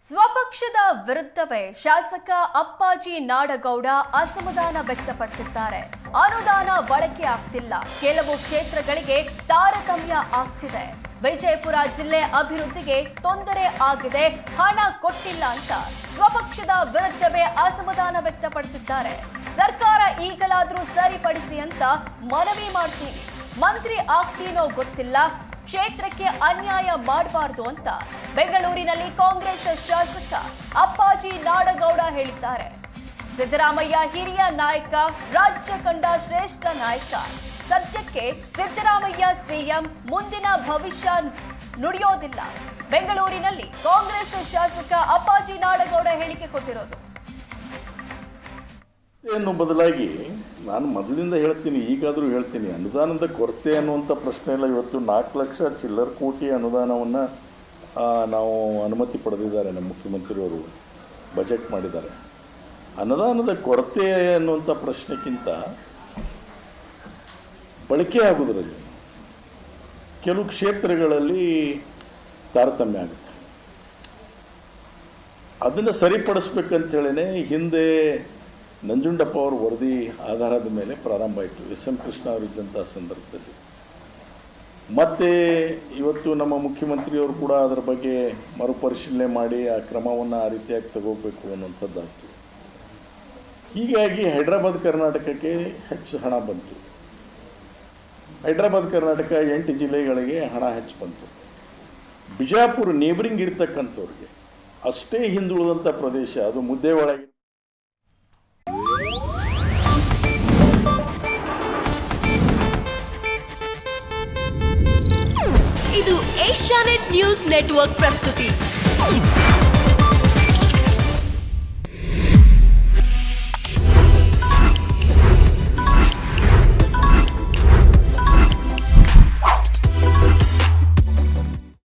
ಸ್ವಪಕ್ಷದ ವಿರುದ್ಧವೇ ಶಾಸಕ ಅಪ್ಪಾಜಿ ನಾಡಗೌಡ ಅಸಮಾಧಾನ ವ್ಯಕ್ತಪಡಿಸಿದ್ದಾರೆ. ಅನುದಾನ ಬಳಕೆ ಆಗ್ತಿಲ್ಲ, ಕೆಲವು ಕ್ಷೇತ್ರಗಳಿಗೆ ತಾರತಮ್ಯ ಆಗ್ತಿದೆ, ವಿಜಯಪುರ ಜಿಲ್ಲೆ ಅಭಿವೃದ್ಧಿಗೆ ತೊಂದರೆ ಆಗಿದೆ, ಹಣ ಕೊಟ್ಟಿಲ್ಲ ಅಂತ ಸ್ವಪಕ್ಷದ ವಿರುದ್ಧವೇ ಅಸಮಾಧಾನ ವ್ಯಕ್ತಪಡಿಸಿದ್ದಾರೆ. ಸರ್ಕಾರ ಈಗಲಾದ್ರೂ ಸರಿಪಡಿಸಿ ಅಂತ ಮನವಿ ಮಾಡ್ತೀವಿ, ಮಂತ್ರಿ ಆಗ್ತೀನೋ ಗೊತ್ತಿಲ್ಲ, ಕ್ಷೇತ್ರಕ್ಕೆ ಅನ್ಯಾಯ ಮಾಡಬಾರದು ಅಂತ ಬೆಂಗಳೂರಿನಲ್ಲಿ ಕಾಂಗ್ರೆಸ್ ಶಾಸಕ ಅಪ್ಪಾಜಿ ನಾಡಗೌಡ ಹೇಳಿದ್ದಾರೆ. ಸಿದ್ದರಾಮಯ್ಯ ಹಿರಿಯ ನಾಯಕ, ರಾಜ್ಯ ಕಂಡ ಶ್ರೇಷ್ಠ ನಾಯಕ. ಸದ್ಯಕ್ಕೆ ಸಿದ್ದರಾಮಯ್ಯ ಸಿಎಂ, ಮುಂದಿನ ಭವಿಷ್ಯ ನುಡಿಯೋದಿಲ್ಲ. ಬೆಂಗಳೂರಿನಲ್ಲಿ ಕಾಂಗ್ರೆಸ್ ಶಾಸಕ ಅಪ್ಪಾಜಿ ನಾಡಗೌಡ ಹೇಳಿಕೆ ಕೊಟ್ಟಿರೋದು. ಬದಲಾಗಿ ನಾನು ಮೊದಲಿಂದ ಹೇಳ್ತೀನಿ, ಈಗಾದರೂ ಹೇಳ್ತೀನಿ, ಅನುದಾನದ ಕೊರತೆ ಅನ್ನುವಂಥ ಪ್ರಶ್ನೆ ಇಲ್ಲ. ಇವತ್ತು 4 ಲಕ್ಷ ಚಿಲ್ಲರ್ ಕೋಟಿ ಅನುದಾನವನ್ನು ನಾವು ಅನುಮತಿ ಪಡೆದಿದ್ದಾರೆ. ನಮ್ಮ ಮುಖ್ಯಮಂತ್ರಿಯವರು ಬಜೆಟ್ ಮಾಡಿದ್ದಾರೆ. ಅನುದಾನದ ಕೊರತೆ ಅನ್ನುವಂಥ ಪ್ರಶ್ನೆಗಿಂತ ಬಳಕೆ ಆಗೋದ್ರಲ್ಲಿ ಕೆಲವು ಕ್ಷೇತ್ರಗಳಲ್ಲಿ ತಾರತಮ್ಯ ಆಗುತ್ತೆ. ಅದನ್ನು ಸರಿಪಡಿಸ್ಬೇಕಂತೇಳಿನೇ ಹಿಂದೆ ನಂಜುಂಡಪ್ಪ ಅವರ ವರದಿ ಆಧಾರದ ಮೇಲೆ ಪ್ರಾರಂಭ ಆಯಿತು, ಎಸ್.ಎಂ. ಕೃಷ್ಣ ಅವರಿದ್ದಂಥ ಸಂದರ್ಭದಲ್ಲಿ. ಮತ್ತು ಇವತ್ತು ನಮ್ಮ ಮುಖ್ಯಮಂತ್ರಿಯವರು ಕೂಡ ಅದರ ಬಗ್ಗೆ ಮರುಪರಿಶೀಲನೆ ಮಾಡಿ ಆ ಕ್ರಮವನ್ನು ಆ ರೀತಿಯಾಗಿ ತಗೋಬೇಕು ಅನ್ನುವಂಥದ್ದಾಯಿತು. ಹೀಗಾಗಿ ಹೈದರಾಬಾದ್ ಕರ್ನಾಟಕಕ್ಕೆ ಹೆಚ್ಚು ಹಣ ಬಂತು. ಹೈದರಾಬಾದ್ ಕರ್ನಾಟಕ 8 ಜಿಲ್ಲೆಗಳಿಗೆ ಹಣ ಹೆಚ್ಚು ಬಂತು. ಬಿಜಾಪುರ ನೇಬರಿಂಗ್ ಇರ್ತಕ್ಕಂಥವ್ರಿಗೆ ಅಷ್ಟೇ ಹಿಂದುಳಿದಂಥ ಪ್ರದೇಶ, ಅದು ಮುದ್ದೇವಾಳಾಗಿ. ಇದು ಏಷ್ಯಾನೆಟ್ ನ್ಯೂಸ್ ನೆಟ್ವರ್ಕ್ ಪ್ರಸ್ತುತಿ.